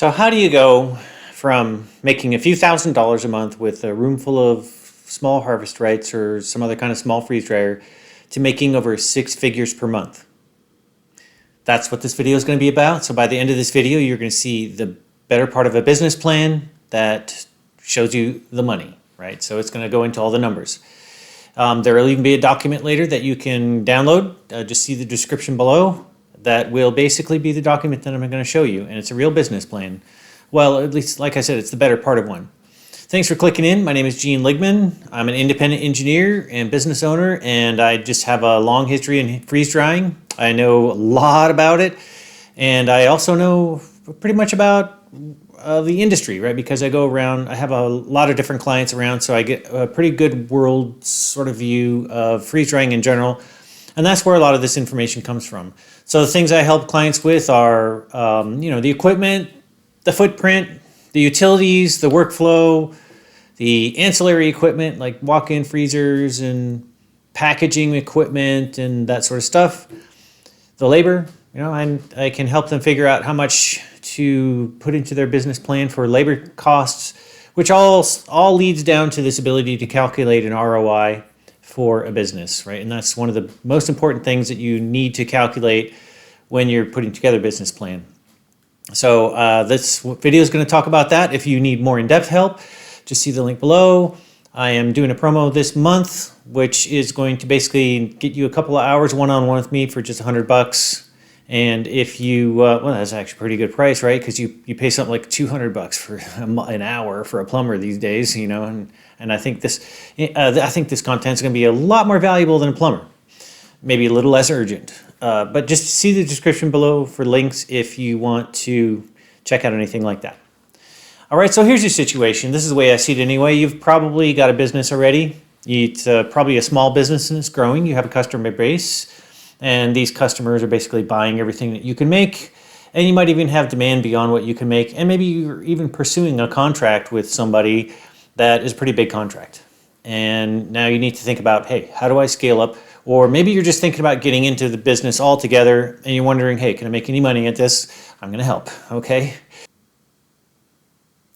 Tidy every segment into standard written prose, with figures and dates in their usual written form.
So how do you go from making a few $1,000s a month with a room full of small harvest rights or some other kind of small freeze dryer to making over 6 figures per month? That's what this video is going to be about. So by the end of this video, you're going to see the better part of a business plan that shows you the money, right? So it's going to go into all the numbers. There will even be a document later that you can download. Just see the description below. That will basically be the document that I'm going to show you, and it's a real business plan. Well, at least, like I said, it's the better part of one. Thanks for clicking in. My name is Ligman. I'm an independent engineer and business owner, and I just have a long history in freeze drying. I know a lot about it, and I also know pretty much about the industry, right? Because I go around, I have a lot of different clients around, so I get a pretty good world sort of view of freeze drying in general. And that's where a lot of this information comes from. So the things I help clients with are, the equipment, the footprint, the utilities, the workflow, the ancillary equipment like walk-in freezers and packaging equipment and that sort of stuff. The labor, I can help them figure out how much to put into their business plan for labor costs, which all leads down to this ability to calculate an ROI for a business, right? And that's one of the most important things that you need to calculate when you're putting together a business plan. So this video is going to talk about that. If you need more in-depth help, just see the link below. I am doing a promo this month, which is going to basically get you a couple of hours one-on-one with me for just $100. And if you, well, that's actually a pretty good price, right? Because you pay something like $200 for an hour for a plumber these days, and I think this content is going to be a lot more valuable than a plumber, maybe a little less urgent. But just see the description below for links if you want to check out anything like that. All right, so here's your situation. This is the way I see it anyway. You've probably got a business already. It's probably a small business and it's growing. You have a customer base, and these customers are basically buying everything that you can make. And you might even have demand beyond what you can make. And maybe you're even pursuing a contract with somebody that is a pretty big contract. And now you need to think about, hey, how do I scale up? Or maybe you're just thinking about getting into the business altogether and you're wondering, hey, can I make any money at this? I'm going to help, okay?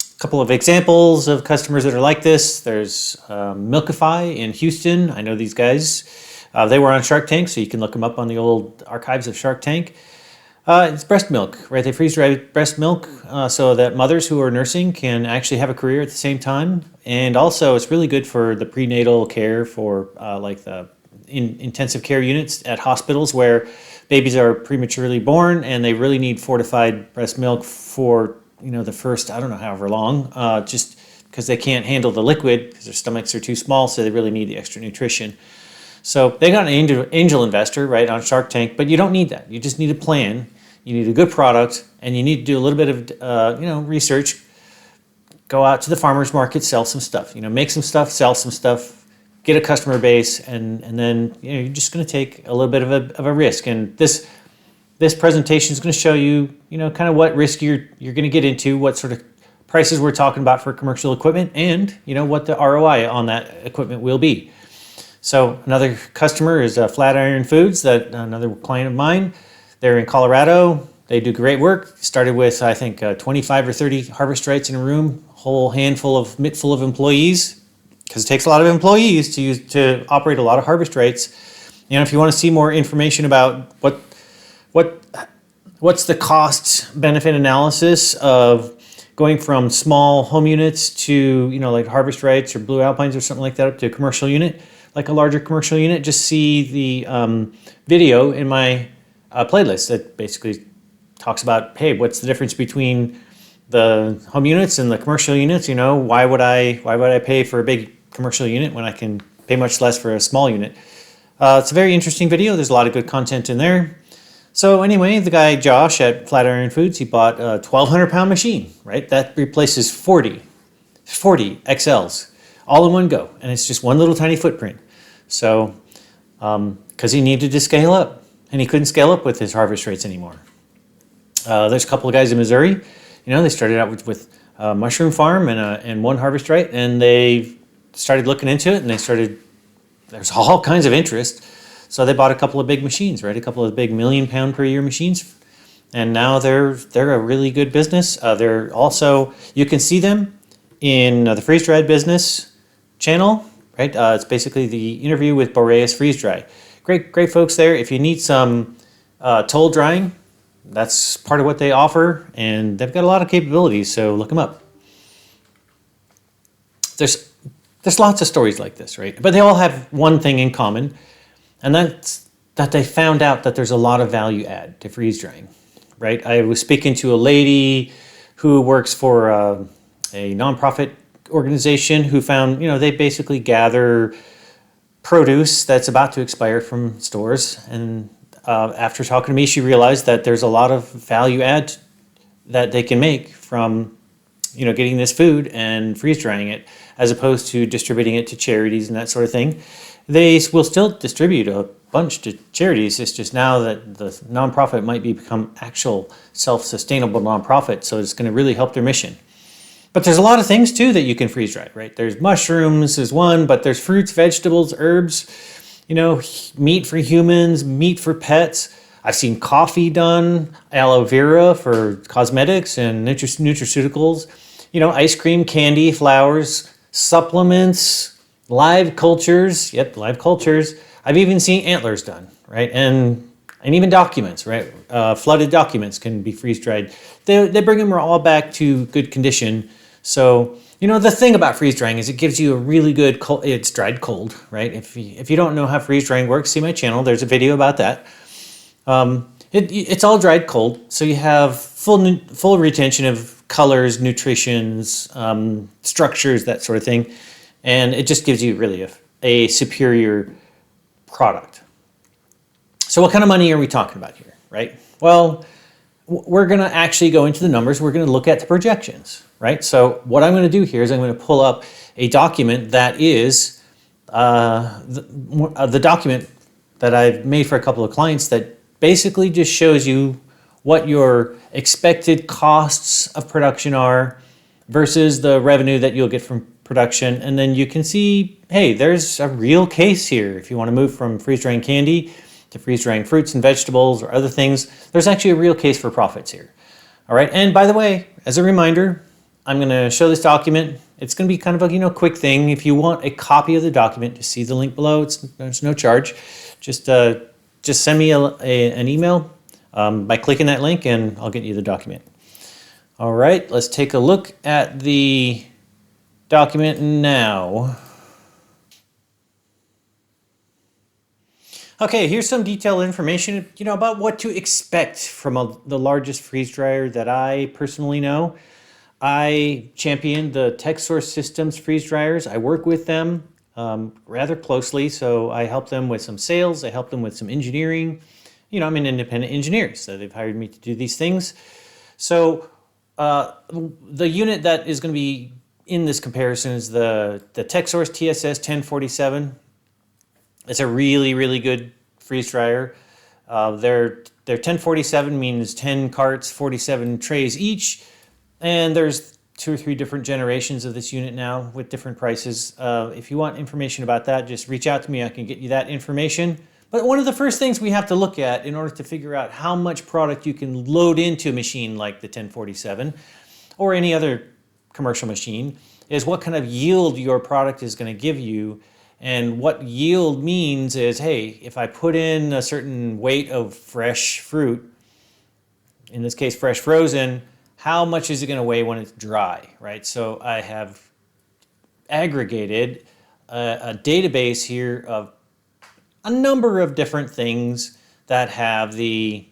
A couple of examples of customers that are like this. There's Milkify in Houston. I know these guys. They were on Shark Tank, so you can look them up on the old archives of Shark Tank. It's breast milk, right? They freeze dry breast milk so that mothers who are nursing can actually have a career at the same time. And also, it's really good for the prenatal care for like the intensive care units at hospitals where babies are prematurely born and they really need fortified breast milk for the first, I don't know, however long, just because they can't handle the liquid because their stomachs are too small, so they really need the extra nutrition. So they got an angel investor, right, on Shark Tank, but you don't need that. You just need a plan. You need a good product, and you need to do a little bit of, research. Go out to the farmer's market, sell some stuff. Make some stuff, sell some stuff, get a customer base, and then you're just going to take a little bit of a risk. And this presentation is going to show you, kind of what risk you're going to get into, what sort of prices we're talking about for commercial equipment, and what the ROI on that equipment will be. So another customer is Flatiron Foods, another client of mine. They're in Colorado. They do great work. Started with, I think, 25 or 30 harvest rights in a room, whole mitt full of employees, because it takes a lot of employees to operate a lot of harvest rights. If you want to see more information about what's the cost benefit analysis of going from small home units to, like harvest rights or blue alpines or something like that up to a commercial unit, like a larger commercial unit, just see the video in my playlist that basically talks about, hey, what's the difference between the home units and the commercial units? Why would I pay for a big commercial unit when I can pay much less for a small unit? It's a very interesting video. There's a lot of good content in there. So anyway, the guy Josh at Flatiron Foods, he bought a 1,200-pound machine, right? That replaces 40 XLs all in one go, and it's just one little tiny footprint. So, because he needed to scale up, and he couldn't scale up with his harvest rates anymore. There's a couple of guys in Missouri. They started out with a mushroom farm and one harvest rate, and they started looking into it, and there's all kinds of interest. So they bought a couple of big machines, right? A couple of big 1,000,000 pound per year machines, and now they're a really good business. They're also, you can see them in the Freeze Dried Business channel, right? It's basically the interview with Boreas Freeze Dry. Great folks there. If you need some toll drying, that's part of what they offer, and they've got a lot of capabilities, so look them up. There's lots of stories like this, right? But they all have one thing in common, and that's that they found out that there's a lot of value add to freeze drying, right? I was speaking to a lady who works for a nonprofit organization who found, they basically gather produce that's about to expire from stores, and after talking to me, she realized that there's a lot of value add that they can make from getting this food and freeze drying it, as opposed to distributing it to charities and that sort of thing. They will still distribute a bunch to charities. It's just now that the nonprofit might become actual self-sustainable nonprofit, so it's going to really help their mission. But there's a lot of things too that you can freeze dry, right? There's mushrooms is one, but there's fruits, vegetables, herbs, meat for humans, meat for pets. I've seen coffee done, aloe vera for cosmetics and nutraceuticals, ice cream, candy, flowers, supplements, live cultures. Yep, live cultures. I've even seen antlers done, right? And even documents, right? Flooded documents can be freeze dried. They bring them all back to good condition. So, the thing about freeze drying is it gives you a really good cold. It's dried cold, right? If you don't know how freeze drying works, see my channel. There's a video about that. It's all dried cold, so you have full retention of colors, nutritions, structures, that sort of thing, and it just gives you really a superior product. So what kind of money are we talking about here, right? Well, we're going to actually go into the numbers. We're going to look at the projections, right? So what I'm going to do here is I'm going to pull up a document that is the document that I've made for a couple of clients that basically just shows you what your expected costs of production are versus the revenue that you'll get from production. And then you can see, hey, there's a real case here. If you want to move from freeze-drying candy to freeze-drying fruits and vegetables or other things, there's actually a real case for profits here. All right, and by the way, as a reminder, I'm going to show this document. It's going to be kind of a quick thing. If you want a copy of the document, just see the link below. There's no charge. Just send me an email by clicking that link, and I'll get you the document. All right, let's take a look at the document now. Okay, here's some detailed information, about what to expect from the largest freeze dryer that I personally know. I champion the TechSource Systems freeze dryers. I work with them rather closely, so I help them with some sales. I help them with some engineering. I'm an independent engineer, so they've hired me to do these things. So the unit that is going to be in this comparison is the TechSource TSS 1047. It's a really, really good freeze dryer. Their 1047 means 10 carts, 47 trays each, and there's 2 or 3 different generations of this unit now with different prices. If you want information about that, just reach out to me. I can get you that information. But one of the first things we have to look at in order to figure out how much product you can load into a machine like the 1047 or any other commercial machine is what kind of yield your product is going to give you. And what yield means is, hey, if I put in a certain weight of fresh fruit, in this case fresh frozen, how much is it going to weigh when it's dry, right? So I have aggregated a database here of a number of different things that have the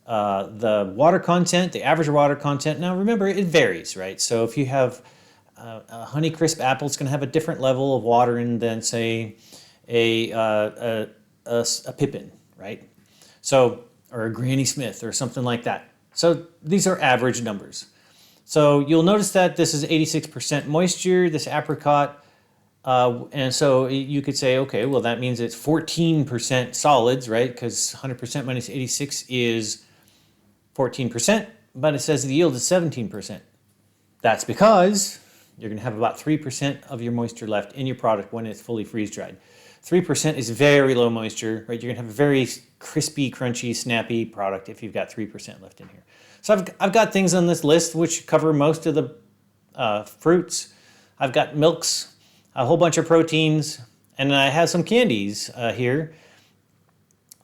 water content, the average water content. Now remember, it varies, right? So if you have a Honeycrisp apple, it's going to have a different level of water in than, say, a Pippin, right? So, or a Granny Smith or something like that. So these are average numbers. So you'll notice that this is 86% moisture, this apricot, and so you could say, okay, well that means it's 14% solids, right? Because 100% minus 86 is 14%, but it says the yield is 17%. That's because you're going to have about 3% of your moisture left in your product when it's fully freeze-dried. 3% is very low moisture, right? You're gonna have a very crispy, crunchy, snappy product if you've got 3% left in here. So I've got things on this list which cover most of the fruits. I've got milks, a whole bunch of proteins, and I have some candies here.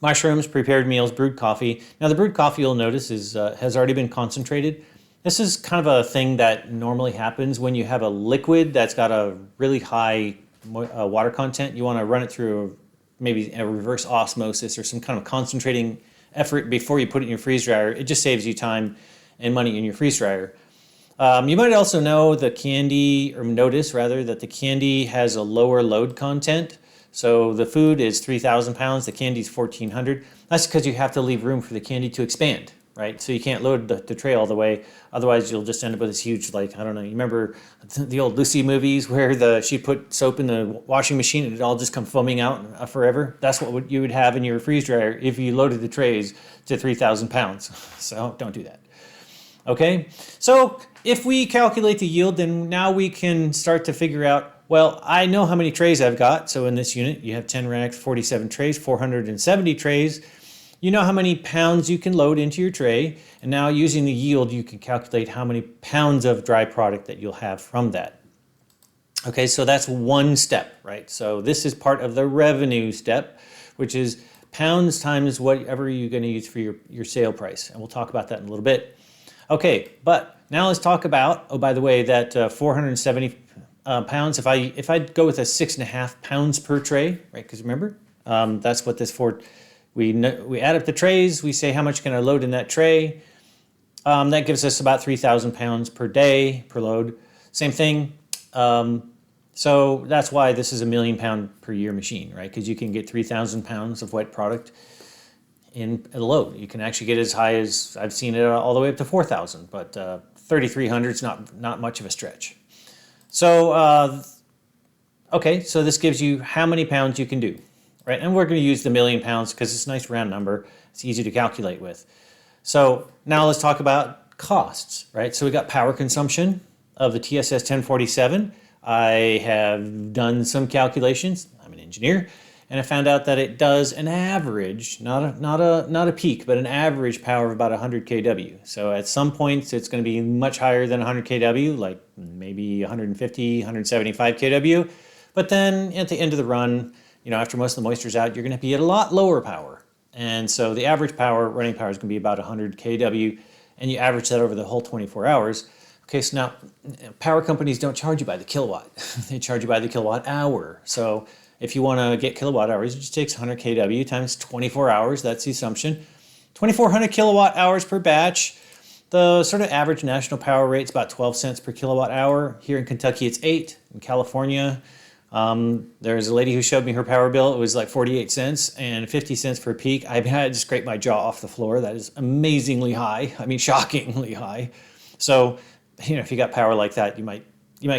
Mushrooms, prepared meals, brewed coffee. Now the brewed coffee, you'll notice, has already been concentrated. This is kind of a thing that normally happens when you have a liquid that's got a really high water content. You want to run it through maybe a reverse osmosis or some kind of concentrating effort before you put it in your freeze dryer. It just saves you time and money in your freeze dryer. You might also know the candy, or notice rather, that the candy has a lower load content. So the food is 3,000 pounds, the candy is 1,400. That's because you have to leave room for the candy to expand, right? So you can't load the tray all the way. Otherwise, you'll just end up with this huge, like, I don't know, you remember the old Lucy movies where she put soap in the washing machine and it all just come foaming out forever? That's what you would have in your freeze dryer if you loaded the trays to 3,000 pounds. So don't do that. Okay, so if we calculate the yield, then now we can start to figure out, well, I know how many trays I've got. So in this unit, you have 10 racks, 47 trays, 470 trays. You know how many pounds you can load into your tray. And now using the yield, you can calculate how many pounds of dry product that you'll have from that. Okay, so that's one step, right? So this is part of the revenue step, which is pounds times whatever you're going to use for your sale price. And we'll talk about that in a little bit. Okay, but now let's talk about, oh, by the way, that 470 pounds. If I go with a 6.5 pounds per tray, right? Because remember, that's what this for. We add up the trays. We say how much can I load in that tray. That gives us about 3,000 pounds per day per load. Same thing. So that's why this is a 1,000,000 pound per year machine, right? Because you can get 3,000 pounds of wet product in a load. You can actually get as high as, I've seen it all the way up to 4,000, but 3,300 is not much of a stretch. So, okay, so this gives you how many pounds you can do, right? And we're going to use the 1,000,000 pounds because it's a nice round number. It's easy to calculate with. So now let's talk about costs, right? So we got power consumption of the TSS 1047. I have done some calculations. I'm an engineer. And I found out that it does an average, not a peak, but an average power of about 100 kW. So at some points, it's going to be much higher than 100 kW, like maybe 150, 175 kW. But then at the end of the run, after most of the moisture's out, you're going to be at a lot lower power. And so the average running power is going to be about 100 kW, and you average that over the whole 24 hours. Okay, so now power companies don't charge you by the kilowatt. They charge you by the kilowatt hour. So if you want to get kilowatt hours, it just takes 100 kW times 24 hours. That's the assumption. 2,400 kilowatt hours per batch. The sort of average national power rate is about 12 cents per kilowatt hour. Here in Kentucky, it's 8. In California, there's a lady who showed me her power bill. It was like 48 cents and 50 cents per peak. I had to scrape my jaw off the floor. That is amazingly high. I mean, shockingly high. So, if you got power like that, you might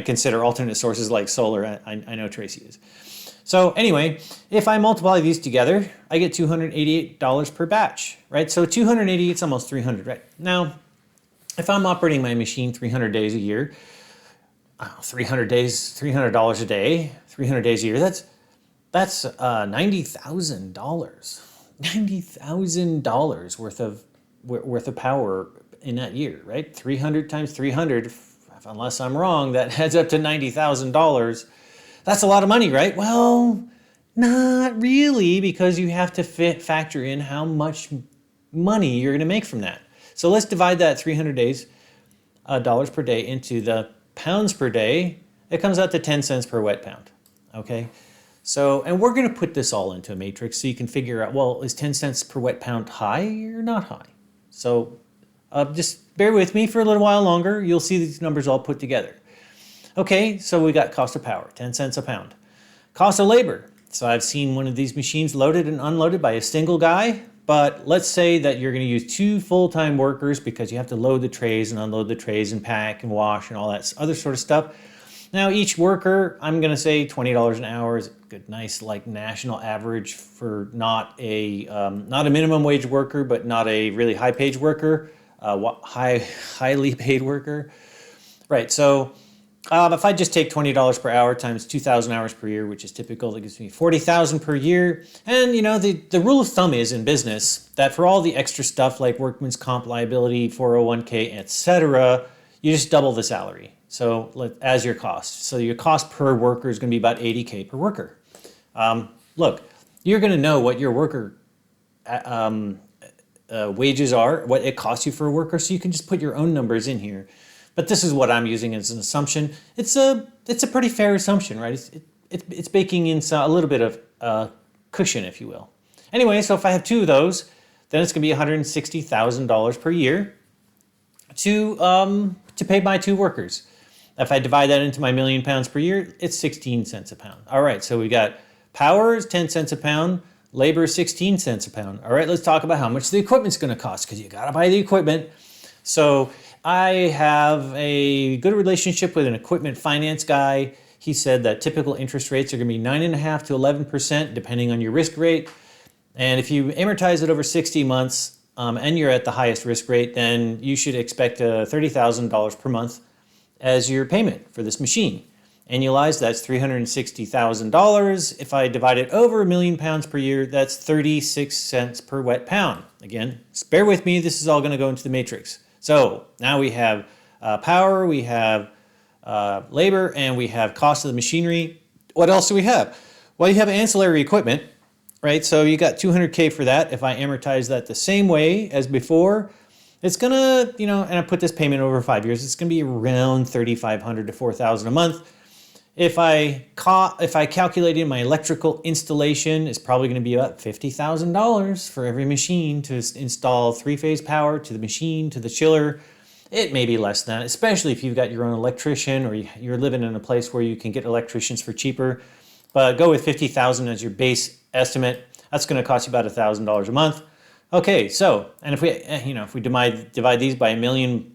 consider alternate sources like solar. I know Tracy is. So anyway, if I multiply these together, I get $288 per batch, right? So 288 is almost 300, right? Now, if I'm operating my machine 300 days a year, 300 days, $300 a day, 300 days a year, that's $90,000. $90,000 worth of power in that year, right? 300 times 300, unless I'm wrong, that adds up to $90,000. That's a lot of money, right? Well, not really, because you have to factor in how much money you're going to make from that. So let's divide that 300 days, dollars per day into the pounds per day. It comes out to 10 cents per wet pound, okay? So, and we're going to put this all into a matrix so you can figure out, well, is 10 cents per wet pound high or not high? So just bear with me for a little while longer. You'll see these numbers all put together. Okay, so we got cost of power, 10 cents a pound. Cost of labor. So I've seen one of these machines loaded and unloaded by a single guy, but let's say that you're going to use 2 full-time workers because you have to load the trays and unload the trays and pack and wash and all that other sort of stuff. Now each worker, I'm going to say $20 an hour is a good, nice, like national average for not a minimum wage worker, but not a really high paid worker, highly paid worker. Right, so If I just take $20 per hour times 2,000 hours per year, which is typical, that gives me 40,000 per year. And the rule of thumb is in business that for all the extra stuff like workman's comp liability, 401k, etc., you just double the salary. So as your cost. So your cost per worker is going to be about 80K per worker. Look, you're going to know what your worker wages are, what it costs you for a worker, so you can just put your own numbers in here. But this is what I'm using as an assumption. It's a pretty fair assumption, right? It's baking in a little bit of cushion, if you will. Anyway, so if I have two of those, then it's going to be $160,000 per year to pay my two workers. If I divide that into my million pounds per year, it's 16 cents a pound. All right, so we got power is 10 cents a pound, labor is 16 cents a pound. All right, let's talk about how much the equipment's going to cost, because you got to buy the equipment. So I have a good relationship with an equipment finance guy. He said that typical interest rates are going to be 9.5% to 11%, depending on your risk rate. And if you amortize it over 60 months and you're at the highest risk rate, then you should expect $30,000 per month as your payment for this machine. Annualized, that's $360,000. If I divide it over 1,000,000 pounds per year, that's 36 cents per wet pound. Again, just bear with me. This is all going to go into the matrix. So now we have power, we have labor, and we have cost of the machinery. What else do we have? Well, you have ancillary equipment, right? So you got 200K for that. If I amortize that the same way as before, it's gonna, and I put this payment over 5 years, it's gonna be around $3,500 to $4,000 a month. If I calculate in my electrical installation, it's probably going to be about $50,000 for every machine to install three-phase power to the machine, to the chiller. It may be less than that, especially if you've got your own electrician or you're living in a place where you can get electricians for cheaper. But go with $50,000 as your base estimate. That's going to cost you about $1,000 a month. Okay, so, and if we divide these by 1,000,000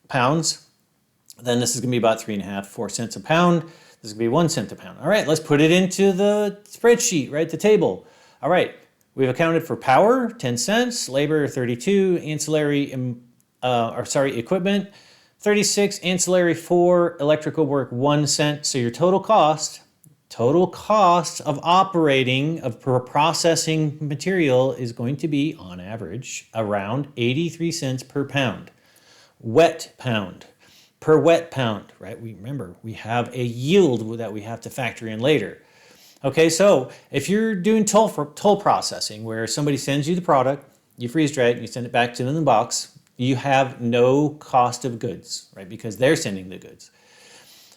pounds, then this is going to be about 3.5, 4 cents a pound. This is going to be 1 cent a pound. All right, let's put it into the spreadsheet, right? The table. All right, we've accounted for power, 10 cents, labor, 32, equipment, 36, ancillary 4, electrical work, 1 cent. So your total cost of operating, of processing material is going to be, on average, around 83 cents per pound. Wet pound. Per wet pound, right? Remember, we have a yield that we have to factor in later. Okay, so if you're doing toll processing, where somebody sends you the product, you freeze dry it, and you send it back to them in the box, you have no cost of goods, right? Because they're sending the goods.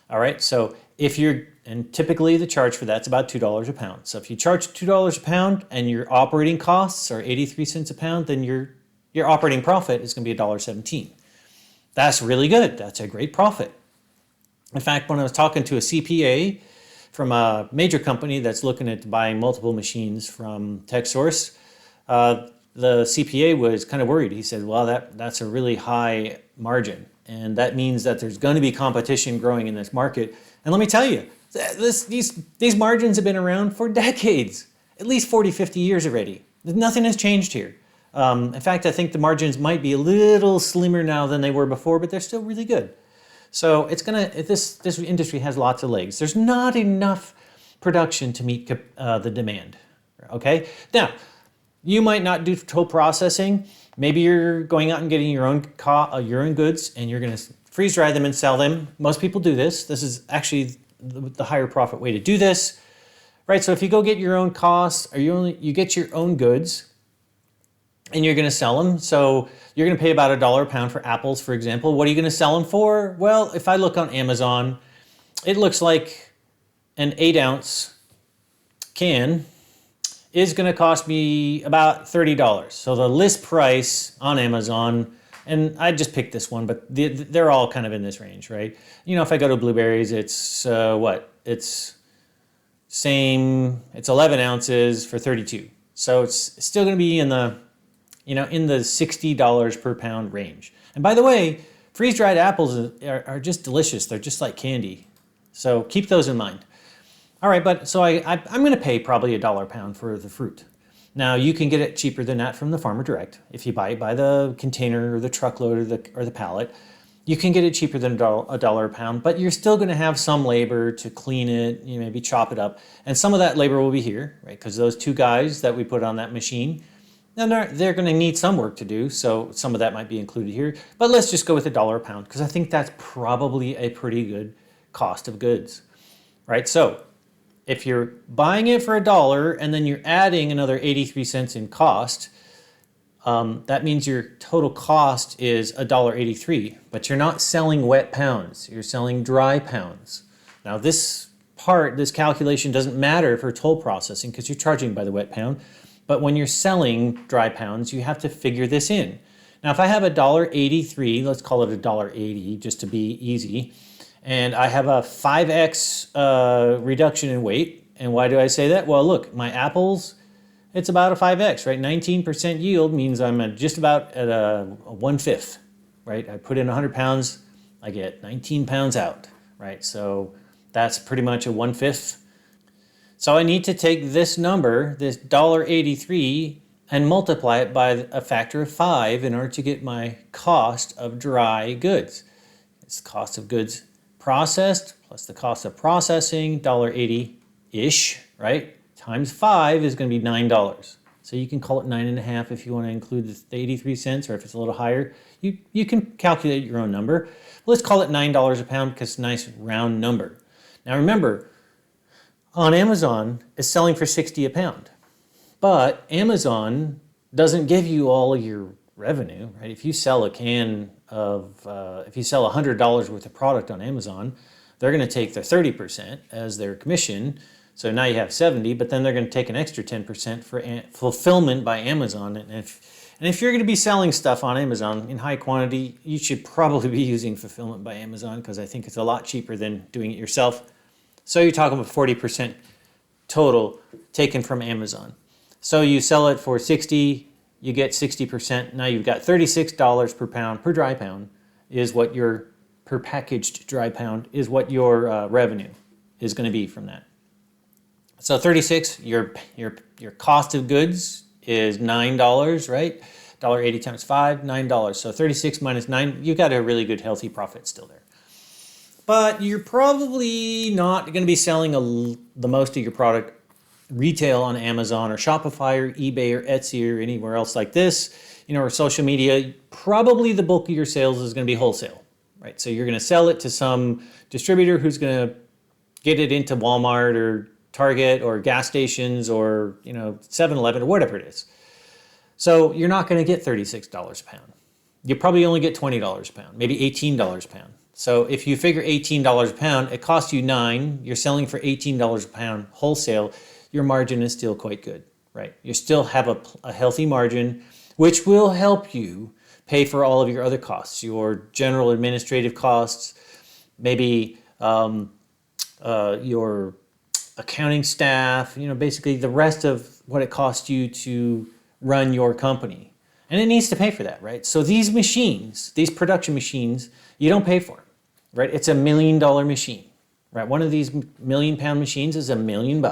All right, so and typically the charge for that's about $2 a pound. So if you charge $2 a pound and your operating costs are 83 cents a pound, then your operating profit is going to be $1.17. That's really good. That's a great profit. In fact, when I was talking to a CPA from a major company that's looking at buying multiple machines from TechSource, the CPA was kind of worried. He said, well, that's a really high margin. And that means that there's going to be competition growing in this market. And let me tell you, these margins have been around for decades, at least 40, 50 years already. Nothing has changed here. In fact, I think the margins might be a little slimmer now than they were before, but they're still really good. So this industry has lots of legs. There's not enough production to meet the demand. Okay. Now, you might not do toll processing. Maybe you're going out and getting your own goods, and you're going to freeze dry them and sell them. Most people do this. This is actually the higher profit way to do this, right? So if you go get your own costs, or you get your own goods, and you're going to sell them. So you're going to pay about $1 a pound for apples, for example. What are you going to sell them for? Well, if I look on Amazon, it looks like an 8-ounce can is going to cost me about $30. So the list price on Amazon, and I just picked this one, but they're all kind of in this range, right? If I go to blueberries, it's It's 11 ounces for 32. So it's still going to be in the $60 per pound range. And by the way, freeze-dried apples are just delicious. They're just like candy. So keep those in mind. All right, but so I'm going to pay probably $1 a pound for the fruit. Now, you can get it cheaper than that from the farmer direct if you buy it by the container or the truckload or the pallet. You can get it cheaper than a dollar a pound, but you're still going to have some labor to clean it, you maybe chop it up. And some of that labor will be here, right? Because those 2 guys that we put on that machine, and they're going to need some work to do. So some of that might be included here. But let's just go with a dollar a pound, because I think that's probably a pretty good cost of goods, right? So if you're buying it for $1 and then you're adding another 83 cents in cost, that means your total cost is $1.83, but you're not selling wet pounds, you're selling dry pounds. Now this calculation doesn't matter for toll processing because you're charging by the wet pound, but when you're selling dry pounds, you have to figure this in. Now if I have $1.83, let's call it $1.80 just to be easy, and I have a 5x reduction in weight, and why do I say that? Well, look, my apples, it's about a 5x, right? 19% yield means I'm at just about at a 1/5, right? I put in 100 pounds, I get 19 pounds out, right? So that's pretty much a 1/5. So I need to take this number, this $1.83, and multiply it by a factor of 5 in order to get my cost of dry goods. It's the cost of goods processed plus the cost of processing, $1.80-ish, right? Times 5 is going to be $9. So you can call it 9.5 if you want to include the 83 cents, or if it's a little higher, you can calculate your own number. Let's call it $9 a pound because it's a nice round number. Now remember, on Amazon, it's selling for 60 a pound. But Amazon doesn't give you all your revenue, right? If you sell a can of, if you sell $100 worth of product on Amazon, they're going to take their 30% as their commission. So now you have 70, but then they're going to take an extra 10% for fulfillment by Amazon. And if you're going to be selling stuff on Amazon in high quantity, you should probably be using fulfillment by Amazon because I think it's a lot cheaper than doing it yourself. So you're talking about 40% total taken from Amazon. So you sell it for 60, you get 60%. Now you've got $36 per pound, per dry pound, is what your, per packaged dry pound, is what your revenue is going to be from that. So 36, your cost of goods is $9, right? $1.80 times 5, $9. So 36 minus 9, you got a really good healthy profit still there. But you're probably not going to be selling the most of your product retail on Amazon or Shopify or eBay or Etsy or anywhere else like this, or social media. Probably the bulk of your sales is going to be wholesale, right? So you're going to sell it to some distributor who's going to get it into Walmart or Target or gas stations or 7-Eleven or whatever it is. So you're not going to get $36 a pound. You probably only get $20 a pound, maybe $18 a pound. So if you figure $18 a pound, it costs you $9. You're selling for $18 a pound wholesale. Your margin is still quite good, right? You still have a healthy margin, which will help you pay for all of your other costs, your general administrative costs, maybe your accounting staff, basically the rest of what it costs you to run your company. And it needs to pay for that, right? So these machines, these production machines, you don't pay for them, right? It's $1 million machine, right? One of these £1 million machines is $1 million.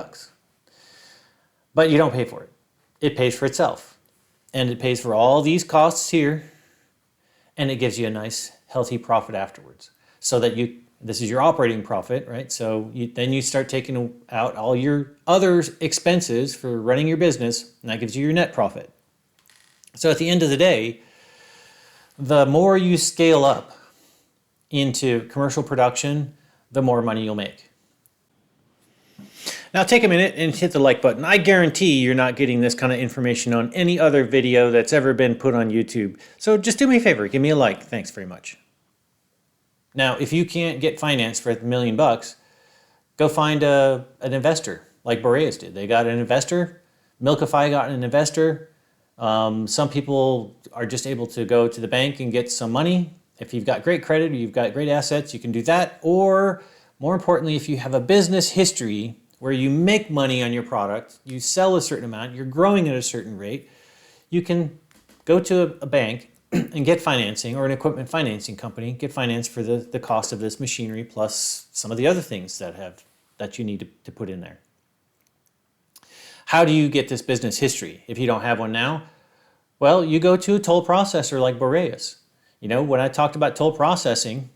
But you don't pay for it. It pays for itself. And it pays for all these costs here, and it gives you a nice, healthy profit afterwards. So that this is your operating profit, right? So then you start taking out all your other expenses for running your business, and that gives you your net profit. So at the end of the day, the more you scale up into commercial production, the more money you'll make. Now take a minute and hit the like button. I guarantee you're not getting this kind of information on any other video that's ever been put on YouTube. So just do me a favor, give me a like. Thanks very much. Now, if you can't get finance for $1 million, go find an investor like Boreas did. They got an investor. Milkify got an investor. Some people are just able to go to the bank and get some money. If you've got great credit or you've got great assets, you can do that. Or more importantly, if you have a business history where you make money on your product, you sell a certain amount, you're growing at a certain rate, you can go to a bank and get financing, or an equipment financing company, get finance for the cost of this machinery plus some of the other things that you need to put in there. How do you get this business history if you don't have one now? Well, you go to a toll processor like Boreas. When I talked about toll processing,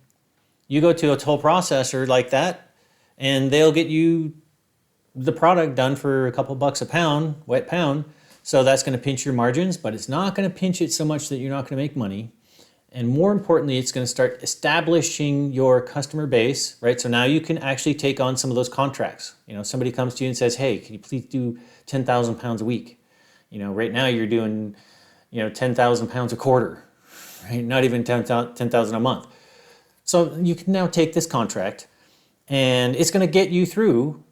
you go to a toll processor like that, and they'll get you the product done for a couple bucks a pound, wet pound. So that's going to pinch your margins, but it's not going to pinch it so much that you're not going to make money. And more importantly, it's going to start establishing your customer base, right? So now you can actually take on some of those contracts. Somebody comes to you and says, hey, can you please do 10,000 pounds a week? Right now you're doing, 10,000 pounds a quarter, right? Not even 10,000 a month. So you can now take this contract, and it's going to get you through.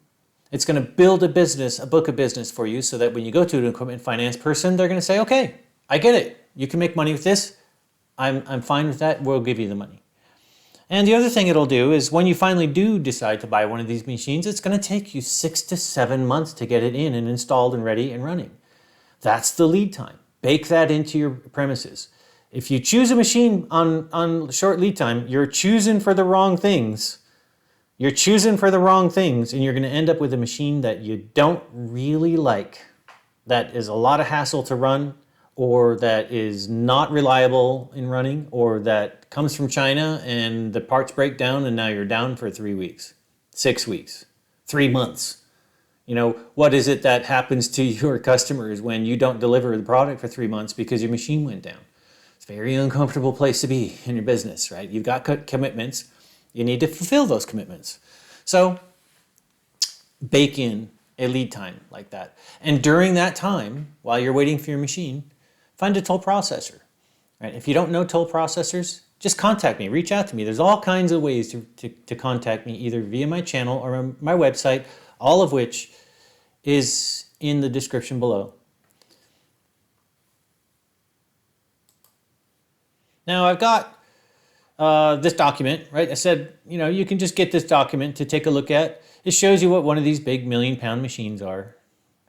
It's going to build a business, a book of business for you, so that when you go to an equipment finance person, they're going to say, okay, I get it. You can make money with this. I'm fine with that. We'll give you the money. And the other thing it'll do is when you finally do decide to buy one of these machines, it's going to take you 6 to 7 months to get it in and installed and ready and running. That's the lead time. Bake that into your premises. If you choose a machine on short lead time, you're choosing for the wrong things. You're choosing for the wrong things, and you're going to end up with a machine that you don't really like, that is a lot of hassle to run, or that is not reliable in running, or that comes from China and the parts break down and now you're down for 3 weeks, 6 weeks, 3 months. What is it that happens to your customers when you don't deliver the product for 3 months because your machine went down? It's a very uncomfortable place to be in your business, right? You've got commitments. You need to fulfill those commitments. So bake in a lead time like that. And during that time, while you're waiting for your machine, find a toll processor. Right? If you don't know toll processors, just contact me, reach out to me. There's all kinds of ways to contact me, either via my channel or my website, all of which is in the description below. Now I've got this document, right? I said, you can just get this document to take a look at. It shows you what one of these big million-pound machines are,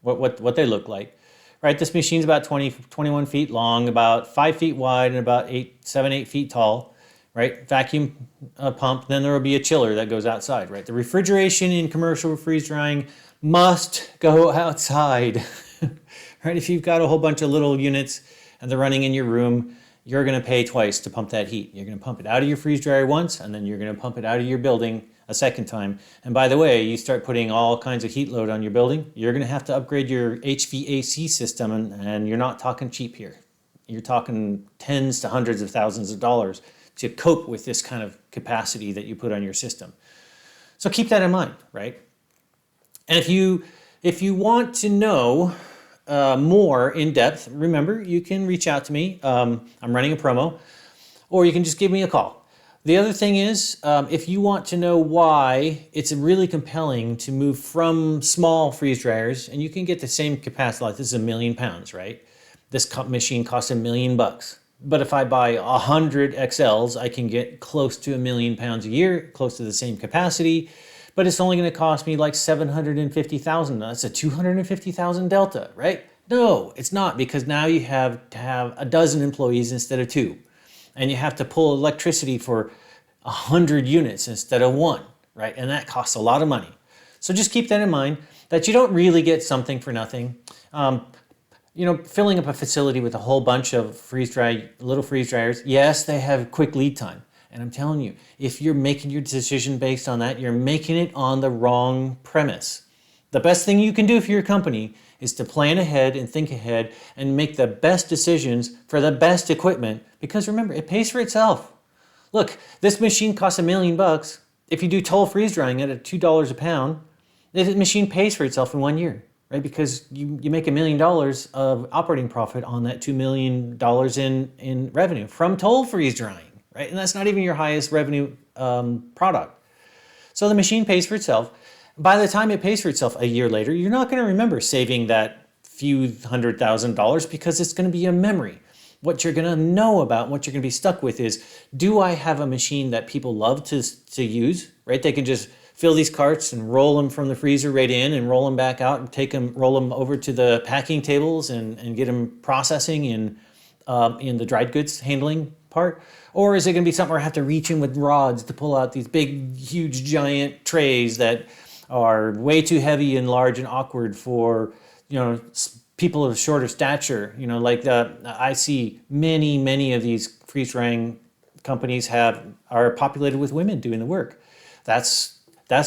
what they look like. Right, this machine's about 21 feet long, about 5 feet wide, and about 7, 8 feet tall. Right, vacuum pump. Then there will be a chiller that goes outside. Right, the refrigeration in commercial freeze drying must go outside. Right, if you've got a whole bunch of little units and they're running in your room, you're going to pay twice to pump that heat. You're going to pump it out of your freeze dryer once, and then you're going to pump it out of your building a second time. And by the way, you start putting all kinds of heat load on your building, you're going to have to upgrade your HVAC system, and you're not talking cheap here. You're talking tens to hundreds of thousands of dollars to cope with this kind of capacity that you put on your system. So keep that in mind, right? And if you want to know more in depth, remember, you can reach out to me. I'm running a promo, or you can just give me a call. The other thing is, if you want to know why it's really compelling to move from small freeze dryers, and you can get the same capacity, like this is 1 million pounds, right? This machine costs $1 million. But if I buy 100 XLs, I can get close to 1 million pounds a year, close to the same capacity, but it's only going to cost me like $750,000. That's a $250,000 delta, right? No, it's not, because now you have to have a dozen employees instead of 2. And you have to pull electricity for 100 units instead of 1, right? And that costs a lot of money. So just keep that in mind, that you don't really get something for nothing. Filling up a facility with a whole bunch of little freeze dryers, yes, they have quick lead time. And I'm telling you, if you're making your decision based on that, you're making it on the wrong premise. The best thing you can do for your company is to plan ahead and think ahead and make the best decisions for the best equipment, because remember, it pays for itself. Look, this machine costs $1 million. If you do toll freeze drying it at $2 a pound, the machine pays for itself in 1 year, right? Because you make $1 million of operating profit on that $2 million in revenue from toll freeze drying, right? And that's not even your highest revenue product. So the machine pays for itself. By the time it pays for itself a year later, you're not going to remember saving that few $100,000, because it's going to be a memory. What you're going to know about, what you're going to be stuck with is, do I have a machine that people love to use, right? They can just fill these carts and roll them from the freezer right in and roll them back out and roll them over to the packing tables and get them processing in the dried goods handling part? Or is it going to be something where I have to reach in with rods to pull out these big, huge, giant trays that are way too heavy and large and awkward for, people of shorter stature? I see many of these freeze drying companies are populated with women doing the work. That's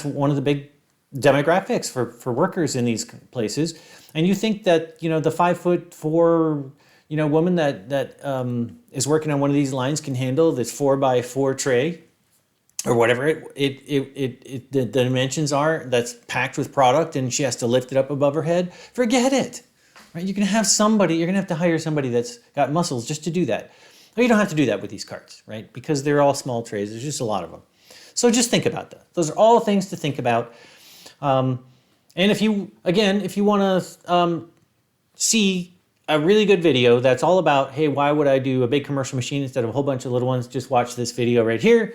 one of the big demographics for workers in these places. And you think that, the 5'4", woman that is working on one of these lines can handle this 4x4 tray or whatever the dimensions are, that's packed with product, and she has to lift it up above her head? Forget it. Right? You're going to have to hire somebody that's got muscles just to do that. But you don't have to do that with these carts, right? Because they're all small trays. There's just a lot of them. So just think about that. Those are all things to think about. And if you want to see a really good video that's all about, hey, why would I do a big commercial machine instead of a whole bunch of little ones? Just watch this video right here.